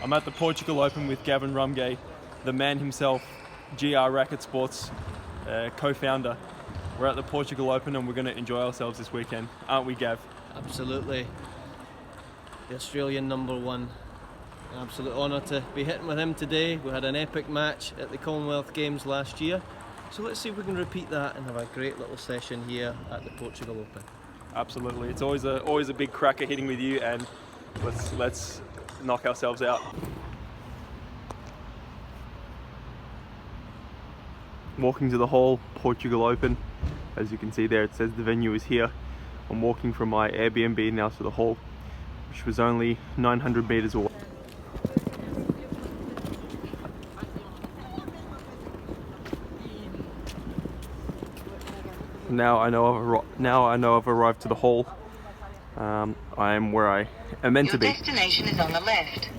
I'm at the Portugal Open with Gavin Rumgay, the man himself, GR Racket Sports co-founder. We're at the Portugal Open and we're going to enjoy ourselves this weekend, aren't we, Gav? Absolutely. The Australian #1. An absolute honour to be hitting with him today. We had an epic match at the Commonwealth Games last year. So let's see if we can repeat that and have a great little session here at the Portugal Open. Absolutely. It's always a big cracker hitting with you, and let's knock ourselves out. Walking to the hall, Portugal Open. As you can see there, it says the venue is here. I'm walking from my Airbnb now to the hall, which was only 900 meters away. Now I know I've arrived to the hall. I am where I am meant to be. Your destination is on the left.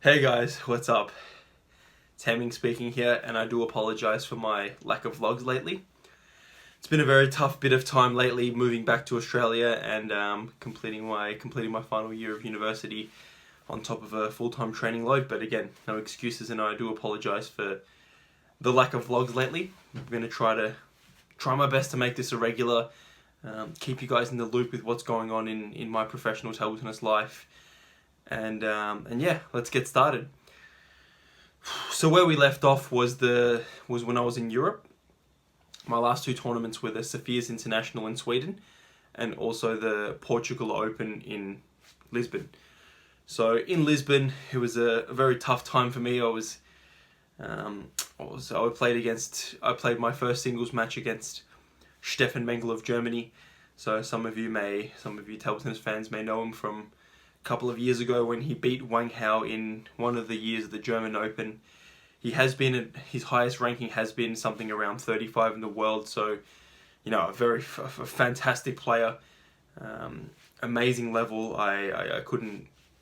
Hey guys, what's up? It's Hemming speaking here, and I do apologise for my lack of vlogs lately. It's been a very tough bit of time lately, moving back to Australia and completing my final year of university on top of a full-time training load. But again, no excuses, and I do apologise for the lack of vlogs lately. I'm going to try my best to make this a regular, keep you guys in the loop with what's going on in my professional table tennis life. And yeah, let's get started. So where we left off was when I was in Europe. My last two tournaments were the Safirs International in Sweden and also the Portugal Open in Lisbon. So in Lisbon, it was a very tough time for me. I played my first singles match against Stefan Mengel of Germany. So some of you table tennis fans may know him from couple of years ago when he beat Wang Hao in one of the years of the German Open. His highest ranking has been something around 35 in the world, so a fantastic player, amazing level.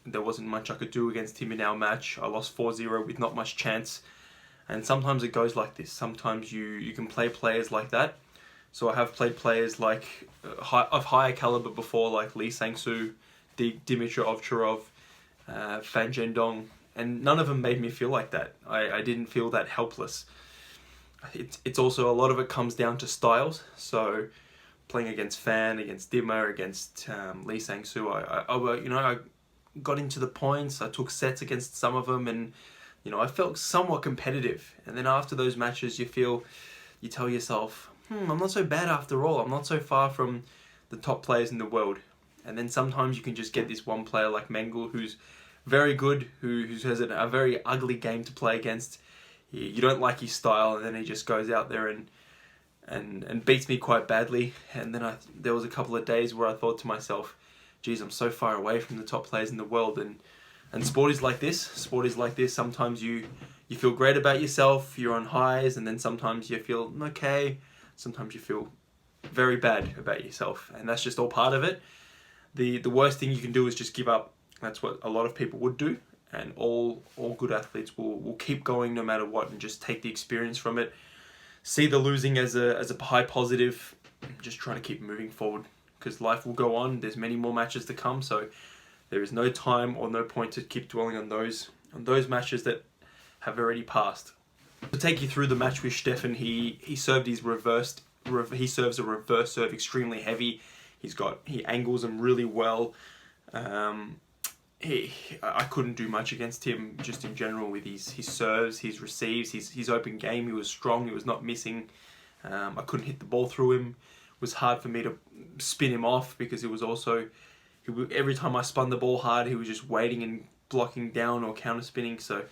There wasn't much I could do against him in our match. I lost 4-0 with not much chance, and sometimes it goes like this. Sometimes you can play players like that. So I have played players like of higher caliber before, like Lee Sang-soo, Dmitry Ovcharov, Fan Zhendong, and none of them made me feel like that. I didn't feel that helpless. it's also a lot of it comes down to styles. So playing against Fan, against Dimmer, against Lee Sang-soo, I got into the points. I took sets against some of them, and I felt somewhat competitive. And then after those matches, you tell yourself, I'm not so bad after all. I'm not so far from the top players in the world. And then sometimes you can just get this one player like Mengel, who's very good, who has a very ugly game to play against. You don't like his style, and then he just goes out there and beats me quite badly. And then there was a couple of days where I thought to myself, geez, I'm so far away from the top players in the world. And sport is like this. Sometimes you feel great about yourself, you're on highs, and then sometimes you feel okay. Sometimes you feel very bad about yourself, and that's just all part of it. The worst thing you can do is just give up. That's what a lot of people would do, and all good athletes will keep going no matter what, and just take the experience from it. See the losing as a high positive, just try to keep moving forward, because life will go on. There's many more matches to come, so there is no time or no point to keep dwelling on those matches that have already passed. To take you through the match with Stefan, he served his he serves a reverse serve extremely heavy. He angles them really well. I couldn't do much against him just in general with his serves, his receives, his open game. He was strong. He was not missing. I couldn't hit the ball through him. It was hard for me to spin him off, because it was also every time I spun the ball hard, he was just waiting and blocking down or counter spinning. So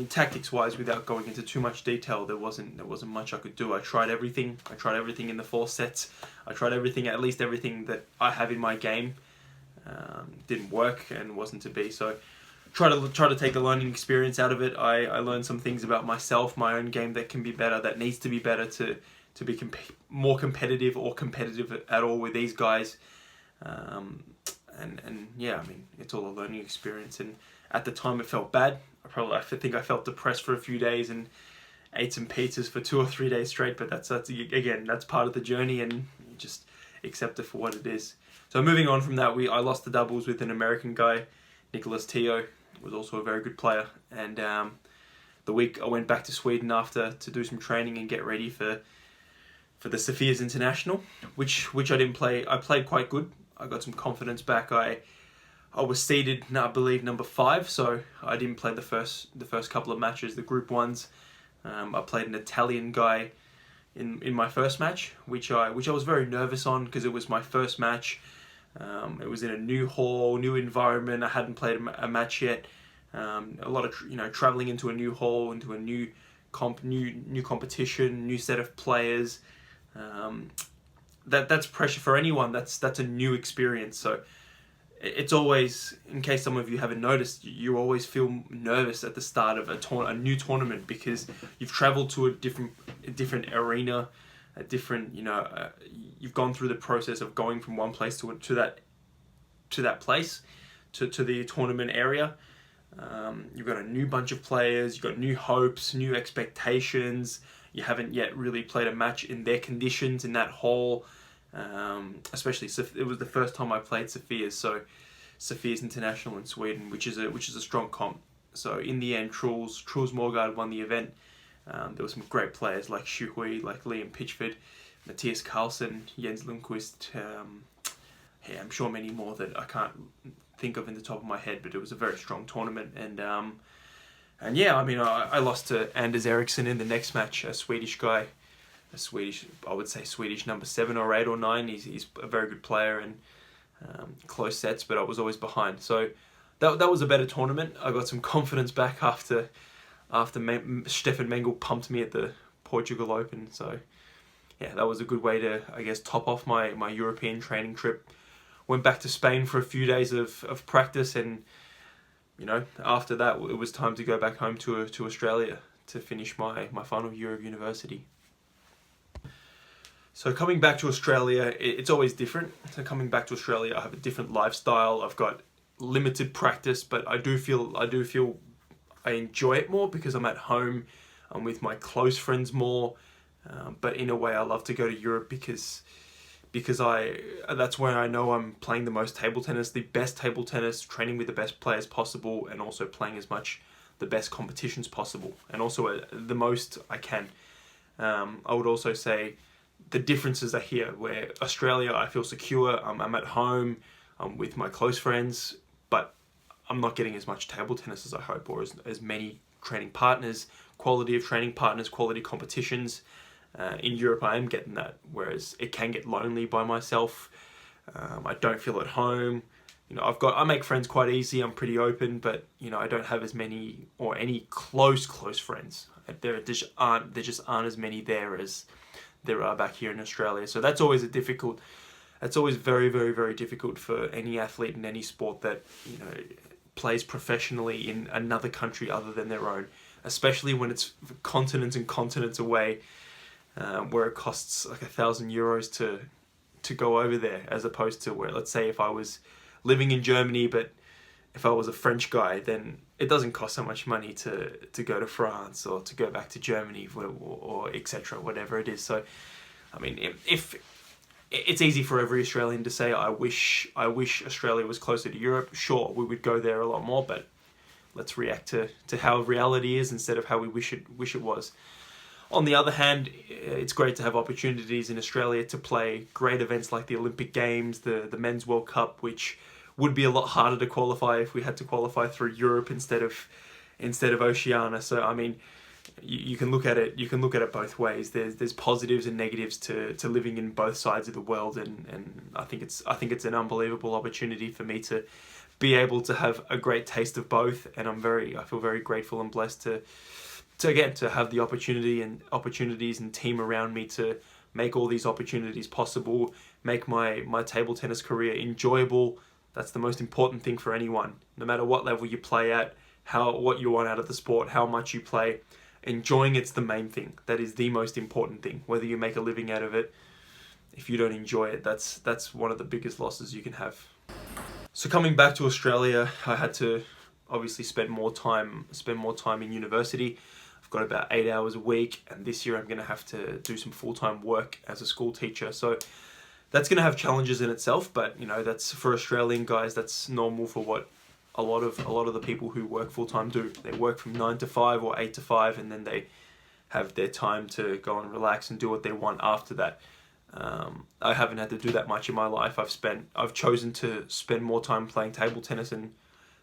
tactics wise, without going into too much detail, there wasn't much I could do. I tried everything in the 4 sets. I tried at least everything that I have in my game. Didn't work and wasn't to be. So try to take the learning experience out of it. I learned some things about myself, my own game that can be better, that needs to be better to be more competitive or competitive at all with these guys. It's all a learning experience. And at the time, it felt bad. I think I felt depressed for a few days and ate some pizzas for 2 or 3 days straight. But that's part of the journey, and you just accept it for what it is. So moving on from that, I lost the doubles with an American guy, Nicholas Teo, was also a very good player. And the week I went back to Sweden to do some training and get ready for the Safirs International, which I didn't play. I played quite good. I got some confidence back. I was seeded, I believe, number 5, so I didn't play the first couple of matches, the group ones. I played an Italian guy in my first match, which I was very nervous on, because it was my first match. It was in a new hall, new environment. I hadn't played a match yet. A lot of traveling into a new hall, into a new competition, new set of players. That's pressure for anyone. That's a new experience. So it's always, in case some of you haven't noticed, you always feel nervous at the start of a new tournament, because you've traveled to a different arena, a different, you've gone through the process of going from one place to that place, to the tournament area. You've got a new bunch of players, you've got new hopes, new expectations. You haven't yet really played a match in their conditions in that hall. Especially, it was the first time I played Safirs, so Safirs International in Sweden, which is a strong comp. So in the end, Truls Morgard won the event. There were some great players like Xu Hui, like Liam Pitchford, Matthias Carlsen, Jens Lundqvist. I'm sure many more that I can't think of in the top of my head, but it was a very strong tournament. And I lost to Anders Eriksson in the next match, a Swedish guy. I would say Swedish number 7 or 8 or 9. He's a very good player, and close sets, but I was always behind. So that was a better tournament. I got some confidence back after Stefan Mengel pumped me at the Portugal Open. So yeah, that was a good way to, I guess, top off my European training trip. Went back to Spain for a few days of practice, and after that it was time to go back home to Australia to finish my final year of university. So coming back to Australia, it's always different. So coming back to Australia, I have a different lifestyle. I've got limited practice, but I do feel I enjoy it more, because I'm at home. I'm with my close friends more. But in a way, I love to go to Europe, because that's where I know I'm playing the most table tennis, the best table tennis, training with the best players possible, and also playing as much the best competitions possible, and also the most I can. I would also say the differences are here, where Australia, I feel secure, I'm at home, I'm with my close friends, but I'm not getting as much table tennis as I hope, or as many training partners, quality of training partners, quality competitions. In Europe, I am getting that, whereas it can get lonely by myself. I don't feel at home. I make friends quite easy. I'm pretty open, but I don't have as many or any close friends. There just aren't as many there as there are back here in Australia. So that's always that's always very, very, very difficult for any athlete in any sport that plays professionally in another country other than their own, especially when it's continents and continents away, where it costs like €1,000 to go over there, as opposed to where, let's say, if I was living in Germany, but if I was a French guy, then it doesn't cost so much money to go to France or to go back to Germany or etc., whatever it is. So, I mean, if it's easy for every Australian to say, I wish Australia was closer to Europe. Sure, we would go there a lot more, but let's react to how reality is instead of how we wish it was. On the other hand, it's great to have opportunities in Australia to play great events like the Olympic Games, the Men's World Cup, which would be a lot harder to qualify if we had to qualify through Europe instead of Oceania. So I mean, you can look at it both ways. There's positives and negatives to living in both sides of the world, and I think it's an unbelievable opportunity for me to be able to have a great taste of both, and I feel very grateful and blessed to have the opportunities and team around me to make all these opportunities possible, make my table tennis career enjoyable. That's the most important thing for anyone, no matter what level you play at, what you want out of the sport, how much you play. Enjoying it's the main thing. That is the most important thing. Whether you make a living out of it, if you don't enjoy it, that's one of the biggest losses you can have. So coming back to Australia, I had to obviously spend more time in university. I've got about 8 hours a week, and this year I'm going to have to do some full-time work as a school teacher. So that's going to have challenges in itself, but that's for Australian guys. That's normal for what a lot of the people who work full-time do. They work from 9 to 5 or 8 to 5, and then they have their time to go and relax and do what they want after that. I haven't had to do that much in my life. I've chosen to spend more time playing table tennis and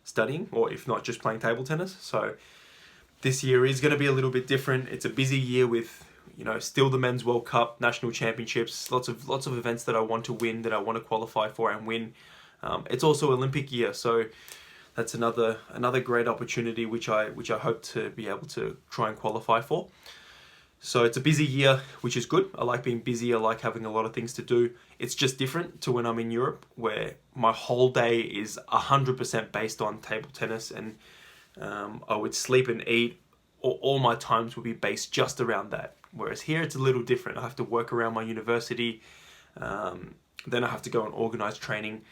studying, or if not just playing table tennis. So this year is going to be a little bit different. It's a busy year with still the Men's World Cup, national championships, lots of events that I want to win, that I want to qualify for and win. It's also Olympic year, so that's another great opportunity which I hope to be able to try and qualify for. So it's a busy year, which is good. I like being busy. I like having a lot of things to do. It's just different to when I'm in Europe, where my whole day is 100% based on table tennis, and I would sleep and eat, or all my times would be based just around that. Whereas here it's a little different. I have to work around my university, then I have to go and organise training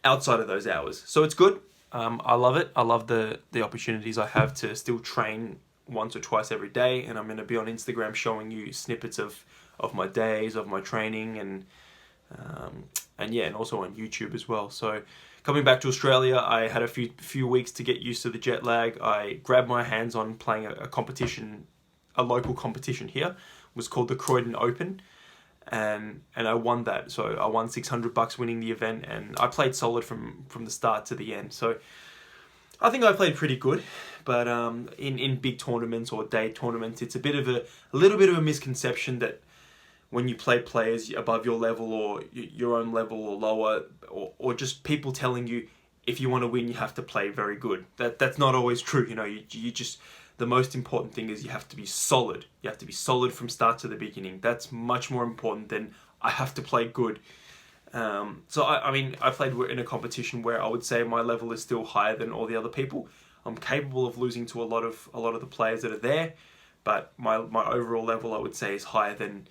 outside of those hours. So it's good. I love it. I love the opportunities I have to still train once or twice every day, and I'm going to be on Instagram showing you snippets of my days, of my training, and also on YouTube as well. So coming back to Australia, I had a few weeks to get used to the jet lag. I grabbed my hands on playing a competition, a local competition here. It was called the Croydon Open, and I won that. So I won $600 winning the event, and I played solid from the start to the end. So I think I played pretty good, but in big tournaments or day tournaments, it's a little bit of a misconception that when you play players above your level or your own level or lower, or just people telling you if you want to win you have to play very good. That's not always true. You just, the most important thing is you have to be solid. You have to be solid from start to the beginning. That's much more important than I have to play good. So I played in a competition where I would say my level is still higher than all the other people. I'm capable of losing to a lot of the players that are there, but my overall level I would say is higher than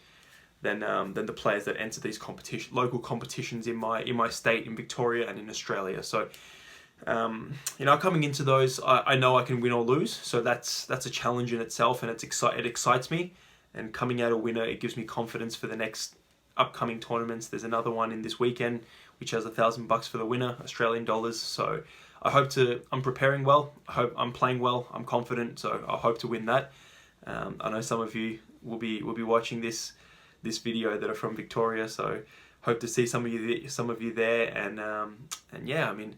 the players that enter these local competitions in my state, in Victoria and in Australia. So coming into those, I know I can win or lose. So that's a challenge in itself, and it excites me. And coming out a winner, it gives me confidence for the next upcoming tournaments. There's another one in this weekend which has $1,000 for the winner, Australian dollars. So I'm preparing well. I hope I'm playing well. I'm confident, so I hope to win that. I know some of you will be watching this video that are from Victoria, so hope to see some of you there. And yeah, I mean,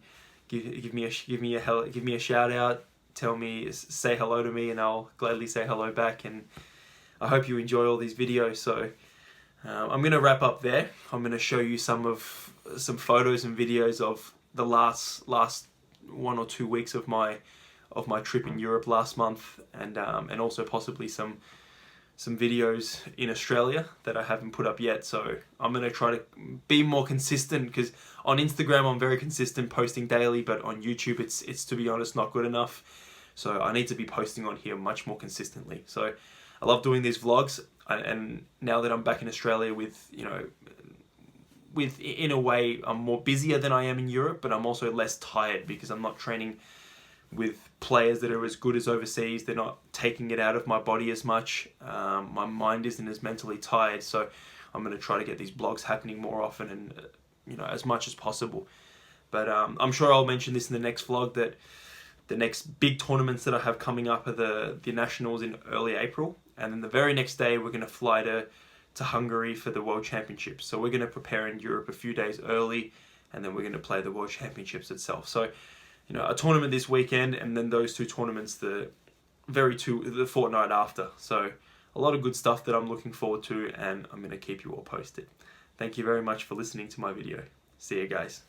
give me a shout out. Say hello to me, and I'll gladly say hello back. And I hope you enjoy all these videos. So I'm gonna wrap up there. I'm gonna show you some photos and videos of the last 1 or 2 weeks of my trip in Europe last month, and also possibly some videos in Australia that I haven't put up yet. So I'm gonna try to be more consistent, because on Instagram I'm very consistent, posting daily, but on YouTube it's to be honest not good enough. So I need to be posting on here much more consistently. So I love doing these vlogs, and now that I'm back in Australia with, you know, in a way I'm more busier than I am in Europe, but I'm also less tired because I'm not training with players that are as good as overseas. They're not taking it out of my body as much. My mind isn't as mentally tired, so I'm going to try to get these vlogs happening more often, and you know, as much as possible. But I'm sure I'll mention this in the next vlog, that the next big tournaments that I have coming up are the Nationals in early April, and then the very next day we're going to fly to Hungary for the World Championships. So we're going to prepare in Europe a few days early, and then we're going to play the World Championships itself. So, you know, a tournament this weekend, and then those 2 tournaments the fortnight after. So a lot of good stuff that I'm looking forward to, and I'm going to keep you all posted. Thank you very much for listening to my video. See you guys.